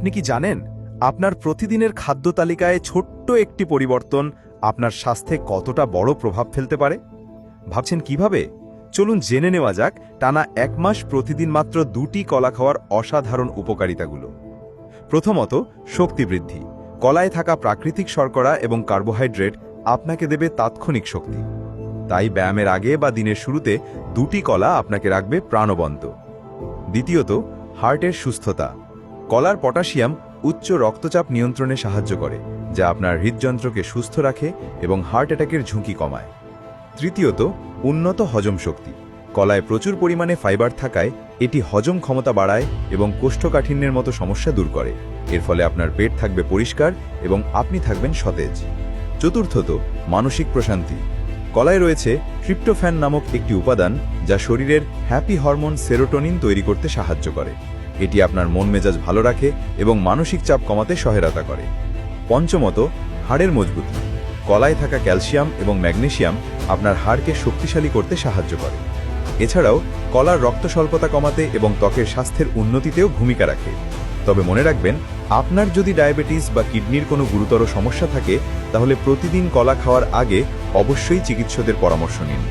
আপনি কি জানেন আপনার প্রতিদিনের খাদ্য তালিকায় ছোট্ট একটি পরিবর্তন আপনার স্বাস্থ্যে কতটা বড় প্রভাব ফেলতে পারে? ভাবছেন কিভাবে? চলুন জেনে নেওয়া যাক টানা 1 মাস প্রতিদিন মাত্র 2টি কলা খাওয়ার অসাধারণ উপকারিতাগুলো। প্রথমত, শক্তি বৃদ্ধি। কলায় থাকা প্রাকৃতিক শর্করা এবং কার্বোহাইড্রেট আপনাকে দেবে তাৎক্ষণিক শক্তি। তাই ব্যায়ামের আগে বা দিনের শুরুতে 2টি কলা আপনাকে রাখবে প্রাণবন্ত। দ্বিতীয়ত, হার্টের সুস্থতা। কলার পটাশিয়াম উচ্চ রক্তচাপ নিয়ন্ত্রণে সাহায্য করে, যা আপনার হৃদযন্ত্রকে সুস্থ রাখে এবং হার্ট অ্যাটাকের ঝুঁকি কমায়। তৃতীয়ত, উন্নত হজম শক্তি। কলায় প্রচুর পরিমাণে ফাইবার থাকায় এটি হজম ক্ষমতা বাড়ায় এবং কোষ্ঠকাঠিন্যের মতো সমস্যা দূর করে। এর ফলে আপনার পেট থাকবে পরিষ্কার এবং আপনি থাকবেন সতেজ। চতুর্থত, মানসিক প্রশান্তি। কলায় রয়েছে ট্রিপ্টোফ্যান নামক একটি উপাদান, যা শরীরের হ্যাপি হরমোন সেরোটোনিন তৈরি করতে সাহায্য করে। এটি আপনার মন মেজাজ ভালো রাখে এবং মানসিক চাপ কমাতে সহায়তা করে। পঞ্চমত, হাড়ের মজবুতি। কলায় থাকা ক্যালসিয়াম এবং ম্যাগনেসিয়াম আপনার হাড়কে শক্তিশালী করতে সাহায্য করে। এছাড়াও কলার রক্ত স্বল্পতা কমাতে এবং ত্বকের স্বাস্থ্যের উন্নতিতেও ভূমিকা রাখে। তবে মনে রাখবেন, আপনার যদি ডায়াবেটিস বা কিডনির কোনো গুরুতর সমস্যা থাকে, তাহলে প্রতিদিন কলা খাওয়ার আগে অবশ্যই চিকিৎসকদের পরামর্শ নিন।